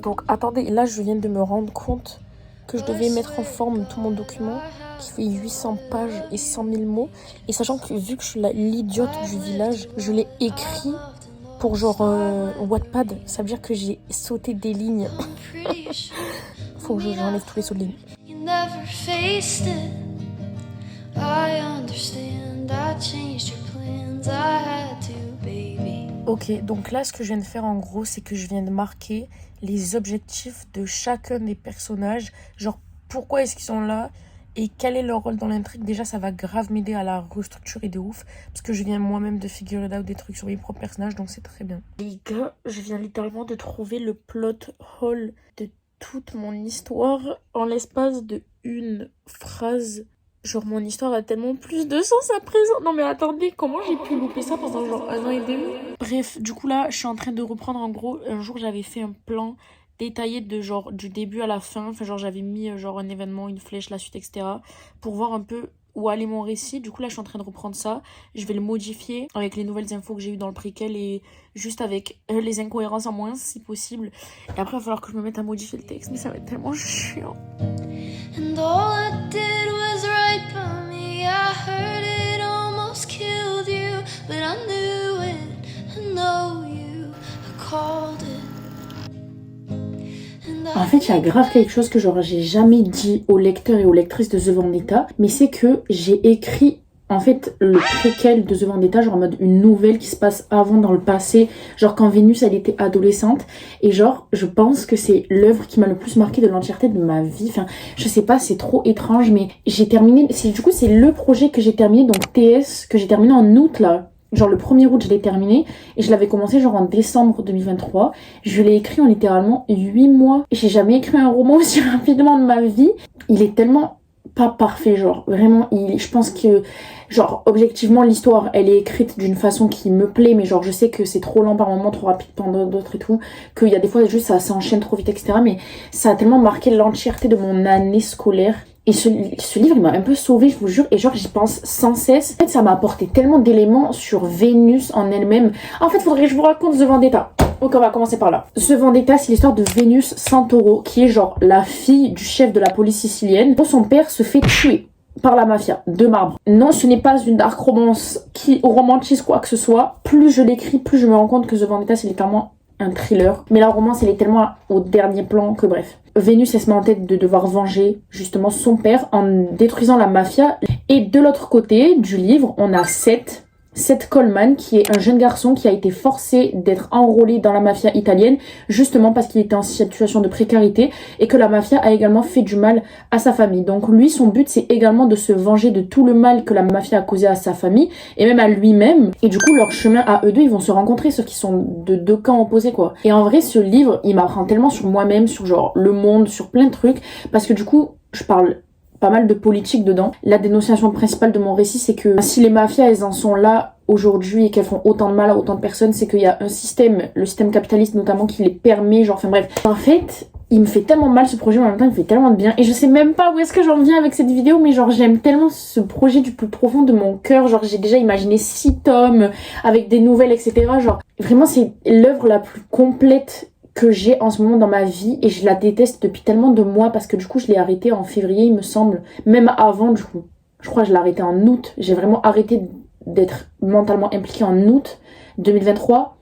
Donc attendez, là je viens de me rendre compte que je devais mettre en forme tout mon document qui fait 800 pages et 100 000 mots. Et sachant que vu que je suis l'idiote du village, je l'ai écrit pour genre Wattpad. Ça veut dire que j'ai sauté des lignes. Faut que j'enlève tous les sauts de lignes. Ok, donc là ce que je viens de faire en gros, c'est que je viens de marquer les objectifs de chacun des personnages. Genre pourquoi est-ce qu'ils sont là et quel est leur rôle dans l'intrigue. Déjà ça va grave m'aider à la restructurer de ouf. Parce que je viens moi-même de figure out des trucs sur mes propres personnages, donc c'est très bien. Les gars, je viens littéralement de trouver le plot hole de toute mon histoire en l'espace de une phrase. Genre mon histoire a tellement plus de sens à présent. Non mais attendez, comment j'ai pu louper ça pendant genre 1 an et demi? Bref, du coup là, je suis en train de reprendre en gros. Un jour j'avais fait un plan détaillé de genre du début à la fin. Enfin genre j'avais mis genre un événement, une flèche, la suite, etc. Pour voir un peu où allait mon récit. Du coup là je suis en train de reprendre ça. Je vais le modifier avec les nouvelles infos que j'ai eues dans le préquel et juste avec les incohérences en moins si possible. Et après il va falloir que je me mette à modifier le texte. Mais ça va être tellement chiant. And all I did was write by me. I heard it almost killed you, but I knew it. I know you. I called it. En fait, il y a grave quelque chose que genre j'ai jamais dit aux lecteurs et aux lectrices de The Vendetta, mais c'est que j'ai écrit en fait le préquel de The Vendetta, genre en mode une nouvelle qui se passe avant dans le passé, genre quand Vénus elle était adolescente, et genre je pense que c'est l'œuvre qui m'a le plus marqué de l'entièreté de ma vie. Enfin je sais pas, c'est trop étrange, mais j'ai terminé, du coup c'est le projet que j'ai terminé, donc TS, que j'ai terminé en août là. Genre le 1er août je l'ai terminé et je l'avais commencé genre en décembre 2023. Je l'ai écrit en littéralement 8 mois. J'ai jamais écrit un roman aussi rapidement de ma vie. Il est tellement pas parfait, genre vraiment je pense que genre objectivement l'histoire elle est écrite d'une façon qui me plaît, mais genre je sais que c'est trop lent par moments, trop rapide pendant d'autres et tout, qu'il y a des fois juste ça s'enchaîne trop vite, etc. Mais ça a tellement marqué l'entièreté de mon année scolaire. Et ce livre, il m'a un peu sauvée, je vous jure. Et genre, j'y pense sans cesse. En fait, ça m'a apporté tellement d'éléments sur Vénus en elle-même. En fait, faudrait que je vous raconte The Vendetta. Donc, on va commencer par là. The Vendetta, c'est l'histoire de Vénus Santoro, qui est genre la fille du chef de la police sicilienne, dont son père se fait tuer par la mafia de Marbre. Non, ce n'est pas une dark romance qui romantise quoi que ce soit. Plus je l'écris, plus je me rends compte que The Vendetta, c'est littéralement un thriller. Mais la romance, elle est tellement au dernier plan que bref. Vénus, elle se met en tête de devoir venger justement son père en détruisant la mafia. Et de l'autre côté du livre, on a Seth Coleman, qui est un jeune garçon qui a été forcé d'être enrôlé dans la mafia italienne, justement parce qu'il était en situation de précarité et que la mafia a également fait du mal à sa famille. Donc lui, son but, c'est également de se venger de tout le mal que la mafia a causé à sa famille et même à lui-même. Et du coup, leur chemin à eux deux, ils vont se rencontrer, sauf qu'ils sont de deux camps opposés, quoi. Et en vrai, ce livre, il m'apprend tellement sur moi-même, sur genre le monde, sur plein de trucs, parce que du coup, je parle pas mal de politique dedans. La dénonciation principale de mon récit, c'est que si les mafias, elles en sont là aujourd'hui et qu'elles font autant de mal à autant de personnes, c'est qu'il y a un système, le système capitaliste notamment, qui les permet, genre, enfin bref. En fait, il me fait tellement mal ce projet, mais en même temps, il me fait tellement de bien. Et je sais même pas où est-ce que j'en viens avec cette vidéo, mais genre, j'aime tellement ce projet du plus profond de mon cœur. Genre, j'ai déjà imaginé 6 tomes avec des nouvelles, etc. Genre, vraiment, c'est l'œuvre la plus complète que j'ai en ce moment dans ma vie et je la déteste depuis tellement de mois parce que du coup je l'ai arrêtée en février il me semble, même avant du coup. Je crois que je l'ai arrêtée en août, j'ai vraiment arrêté d'être mentalement impliquée en août 2023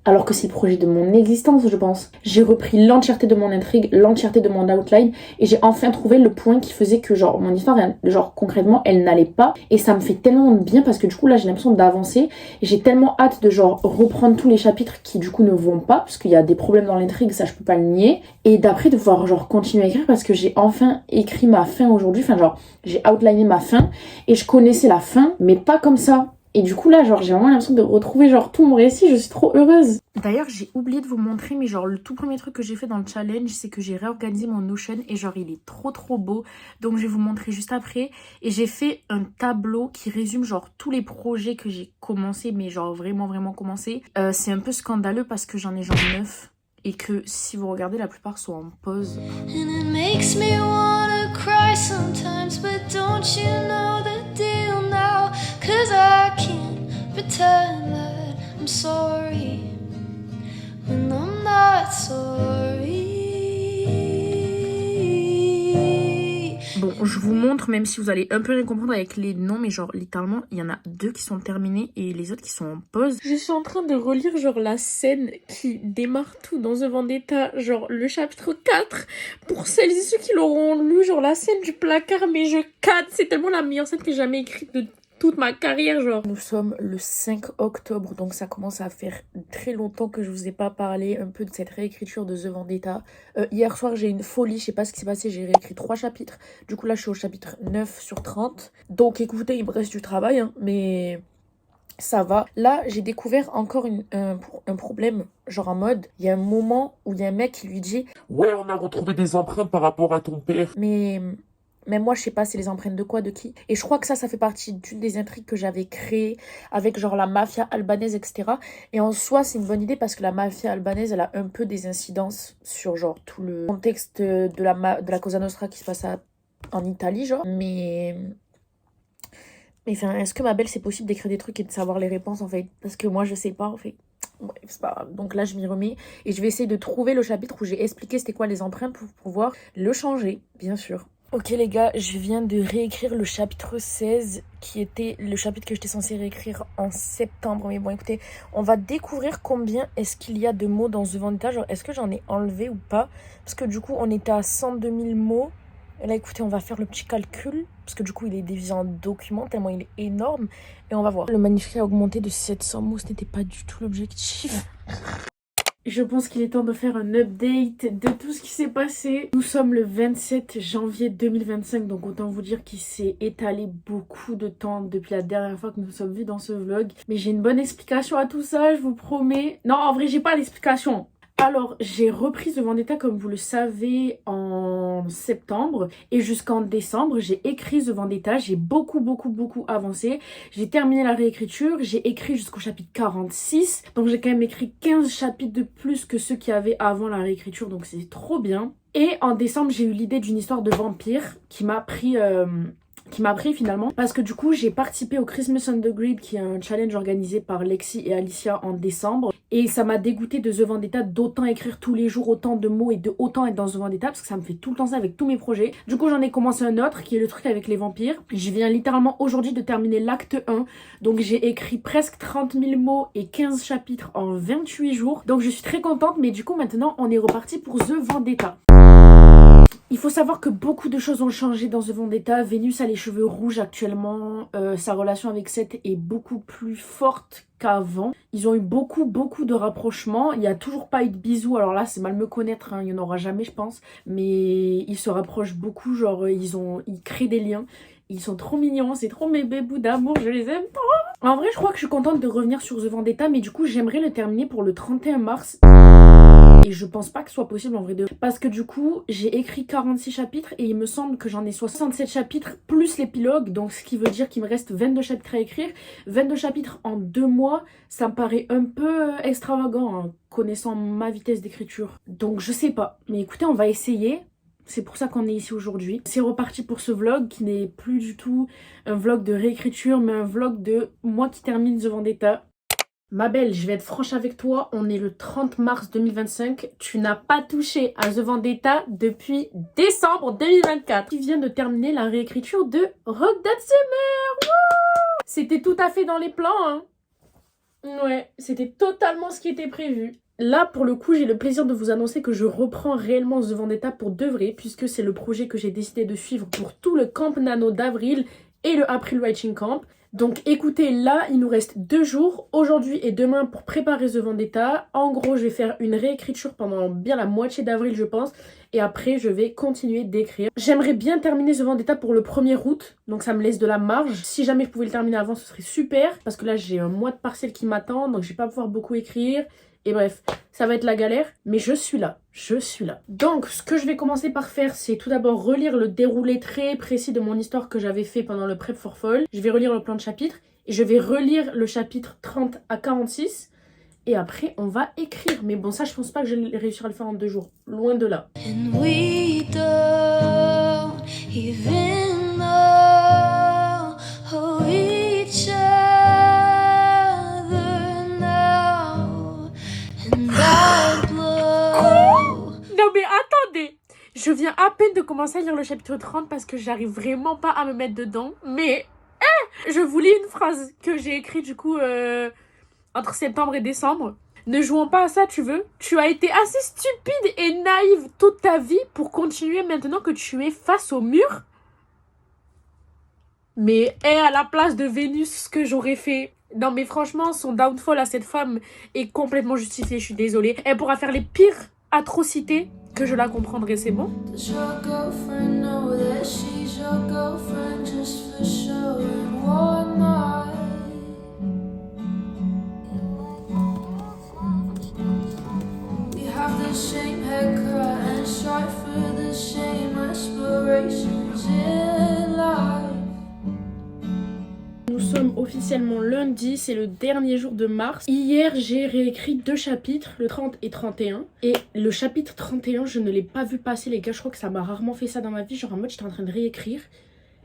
alors que c'est le projet de mon existence je pense. J'ai repris l'entièreté de mon intrigue, l'entièreté de mon outline et j'ai enfin trouvé le point qui faisait que genre mon histoire, genre concrètement elle n'allait pas et ça me fait tellement bien parce que du coup là j'ai l'impression d'avancer et j'ai tellement hâte de genre reprendre tous les chapitres qui du coup ne vont pas parce qu'il y a des problèmes dans l'intrigue, ça je peux pas le nier, et d'après de pouvoir genre continuer à écrire parce que j'ai enfin écrit ma fin aujourd'hui, enfin genre j'ai outliné ma fin et je connaissais la fin mais pas comme ça. Et du coup là genre j'ai vraiment l'impression de retrouver genre tout mon récit, je suis trop heureuse. D'ailleurs j'ai oublié de vous montrer mais genre le tout premier truc que j'ai fait dans le challenge c'est que j'ai réorganisé mon Notion et genre il est trop beau. Donc je vais vous montrer juste après. Et j'ai fait un tableau qui résume genre tous les projets que j'ai commencé, mais genre vraiment commencé. C'est un peu scandaleux parce que j'en ai genre 9 et que si vous regardez la plupart sont en pause. And it makes me wanna cry sometimes, but don't you know the deal now? 'Cause I can't pretend that I'm sorry when I'm not sorry. je vous montre, même si vous allez un peu rien comprendre avec les noms, mais genre littéralement, il y en a 2 qui sont terminés et les autres qui sont en pause. Je suis en train de relire genre la scène qui démarre tout dans The Vendetta, genre le chapitre 4. Pour celles et ceux qui l'auront lu, genre la scène du placard, mais je cade, c'est tellement la meilleure scène que j'ai jamais écrite de toute ma carrière, genre. Nous sommes le 5 octobre, donc ça commence à faire très longtemps que je vous ai pas parlé un peu de cette réécriture de The Vendetta. Hier soir, j'ai une folie, je sais pas ce qui s'est passé, j'ai réécrit 3 chapitres. Du coup, là, je suis au chapitre 9 sur 30. Donc, écoutez, il me reste du travail, hein, mais ça va. Là, j'ai découvert encore un problème, genre en mode, il y a un moment où il y a un mec qui lui dit « Ouais, on a retrouvé des empreintes par rapport à ton père. » Mais même moi, je sais pas, c'est les empreintes de quoi, de qui. Et je crois que ça fait partie d'une des intrigues que j'avais créées avec genre la mafia albanaise, etc. Et en soi, c'est une bonne idée parce que la mafia albanaise, elle a un peu des incidences sur genre tout le contexte de la Cosa Nostra qui se passe en Italie, genre. Mais enfin, est-ce que ma belle, c'est possible d'écrire des trucs et de savoir les réponses en fait? Parce que moi, je sais pas en fait. Bref, c'est pas grave. Donc là, je m'y remets et je vais essayer de trouver le chapitre où j'ai expliqué c'était quoi les empreintes pour pouvoir le changer, bien sûr. Ok les gars, je viens de réécrire le chapitre 16 qui était le chapitre que j'étais censée réécrire en septembre. Mais bon écoutez, on va découvrir combien est-ce qu'il y a de mots dans The Vendetta. Genre est-ce que j'en ai enlevé ou pas? Parce que du coup on était à 102 000 mots. Et là écoutez, on va faire le petit calcul. Parce que du coup il est divisé en documents tellement il est énorme. Et on va voir. Le manuscrit a augmenté de 700 mots, ce n'était pas du tout l'objectif. Je pense qu'il est temps de faire un update de tout ce qui s'est passé. Nous sommes le 27 janvier 2025, donc autant vous dire qu'il s'est étalé beaucoup de temps depuis la dernière fois que nous nous sommes vus dans ce vlog. Mais j'ai une bonne explication à tout ça, je vous promets. Non, en vrai, j'ai pas l'explication. Alors, j'ai repris The Vendetta, comme vous le savez, en septembre. Et jusqu'en décembre, j'ai écrit The Vendetta. J'ai beaucoup avancé. J'ai terminé la réécriture. J'ai écrit jusqu'au chapitre 46. Donc, j'ai quand même écrit 15 chapitres de plus que ceux qu'il y avait avant la réécriture. Donc, c'est trop bien. Et en décembre, j'ai eu l'idée d'une histoire de vampire qui m'a pris finalement, parce que du coup j'ai participé au Christmas on the Grid, qui est un challenge organisé par Lexi et Alicia en décembre, et ça m'a dégoûté de The Vendetta d'autant écrire tous les jours autant de mots et de autant être dans The Vendetta, parce que ça me fait tout le temps ça avec tous mes projets. Du coup j'en ai commencé un autre qui est le truc avec les vampires. Je viens littéralement aujourd'hui de terminer l'acte 1, donc j'ai écrit presque 30 000 mots et 15 chapitres en 28 jours, donc je suis très contente. Mais du coup maintenant on est reparti pour The Vendetta. Il faut savoir que beaucoup de choses ont changé dans The Vendetta. Vénus a les cheveux rouges actuellement. Sa relation avec Seth est beaucoup plus forte qu'avant. Ils ont eu beaucoup de rapprochements. Il n'y a toujours pas eu de bisous. Alors là, c'est mal me connaître, hein. Il n'y en aura jamais, je pense. Mais ils se rapprochent beaucoup. Genre, ils créent des liens. Ils sont trop mignons. C'est trop mes bébous d'amour. Je les aime trop. En vrai, je crois que je suis contente de revenir sur The Vendetta. Mais du coup, j'aimerais le terminer pour le 31 mars. Et je pense pas que ce soit possible en vrai de... Parce que du coup, j'ai écrit 46 chapitres et il me semble que j'en ai 67 chapitres plus l'épilogue. Donc ce qui veut dire qu'il me reste 22 chapitres à écrire. 22 chapitres en 2 mois, ça me paraît un peu extravagant, hein, connaissant ma vitesse d'écriture. Donc je sais pas. Mais écoutez, on va essayer. C'est pour ça qu'on est ici aujourd'hui. C'est reparti pour ce vlog qui n'est plus du tout un vlog de réécriture, mais un vlog de moi qui termine The Vendetta. Ma belle, je vais être franche avec toi, on est le 30 mars 2025, tu n'as pas touché à The Vendetta depuis décembre 2024. Tu viens de terminer la réécriture de Rock That Summer. C'était tout à fait dans les plans, hein. Ouais, c'était totalement ce qui était prévu. Là, pour le coup, j'ai le plaisir de vous annoncer que je reprends réellement The Vendetta pour de vrai, puisque c'est le projet que j'ai décidé de suivre pour tout le Camp Nano d'avril et le April Writing Camp. Donc écoutez, là, il nous reste 2 jours, aujourd'hui et demain, pour préparer The Vendetta. En gros, je vais faire une réécriture pendant bien la moitié d'avril, je pense. Et après, je vais continuer d'écrire. J'aimerais bien terminer The Vendetta pour le 1er août. Donc ça me laisse de la marge. Si jamais je pouvais le terminer avant, ce serait super. Parce que là, j'ai un mois de partiel qui m'attend. Donc je vais pas pouvoir beaucoup écrire. Et bref, ça va être la galère, mais je suis là, Donc, ce que je vais commencer par faire, c'est tout d'abord relire le déroulé très précis de mon histoire que j'avais fait pendant le Prep for Fall. Je vais relire le plan de chapitre et je vais relire le chapitre 30 à 46. Et après, on va écrire. Mais bon, ça, je pense pas que je vais réussir à le faire en 2 jours. Loin de là. And we don't even know who each Non mais attendez, je viens à peine de commencer à lire le chapitre 30 parce que j'arrive vraiment pas à me mettre dedans. Mais je vous lis une phrase que j'ai écrite du coup entre septembre et décembre. Ne jouons pas à ça, tu veux? Tu as été assez stupide et naïve toute ta vie pour continuer maintenant que tu es face au mur. Mais à la place de Vénus, ce que j'aurais fait. Non mais franchement, son downfall à cette femme est complètement justifié, je suis désolée. Elle pourra faire les pires atrocités que je la comprendrai, c'est bon? Does your girlfriend know that she's your girlfriend just for showing one night? We have the same haircut and strive for the same aspirations in life. Nous sommes officiellement lundi, c'est le dernier jour de mars. Hier, j'ai réécrit 2 chapitres, le 30 et 31. Et le chapitre 31, je ne l'ai pas vu passer, les gars. Je crois que ça m'a rarement fait ça dans ma vie. Genre en mode, j'étais en train de réécrire.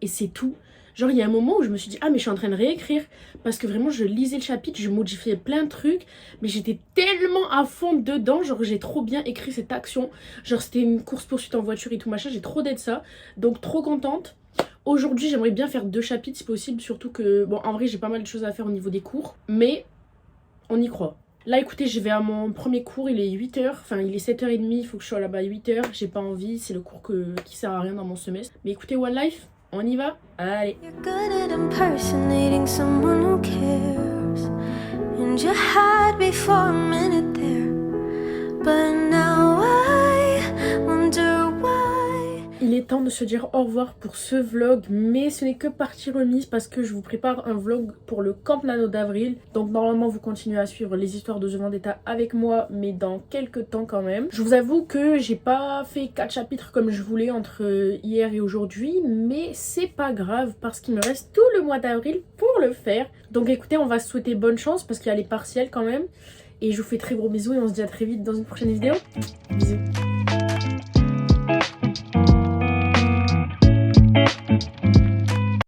Et c'est tout. Genre, il y a un moment où je me suis dit, ah, mais je suis en train de réécrire. Parce que vraiment, je lisais le chapitre, je modifiais plein de trucs. Mais j'étais tellement à fond dedans. Genre, j'ai trop bien écrit cette action. Genre, c'était une course-poursuite en voiture et tout machin. J'ai trop d'être ça. Donc, trop contente. Aujourd'hui, j'aimerais bien faire 2 chapitres si possible, surtout que, bon, en vrai, j'ai pas mal de choses à faire au niveau des cours, mais on y croit. Là, écoutez, je vais à mon premier cours, il est 8h, enfin, il est 7h30, il faut que je sois là-bas à 8h, j'ai pas envie, c'est le cours qui sert à rien dans mon semestre. Mais écoutez, One Life, on y va? Allez. You're good at impersonating someone who cares, and you had before a minute there, but now I wonder why. Il est temps de se dire au revoir pour ce vlog, mais ce n'est que partie remise parce que je vous prépare un vlog pour le Camp Nano d'avril. Donc normalement vous continuez à suivre les histoires de The Vendetta avec moi, mais dans quelques temps quand même. Je vous avoue que j'ai pas fait 4 chapitres comme je voulais entre hier et aujourd'hui, mais c'est pas grave parce qu'il me reste tout le mois d'avril pour le faire. Donc écoutez, on va se souhaiter bonne chance parce qu'il y a les partiels quand même. Et je vous fais très gros bisous et on se dit à très vite dans une prochaine vidéo. Bisous.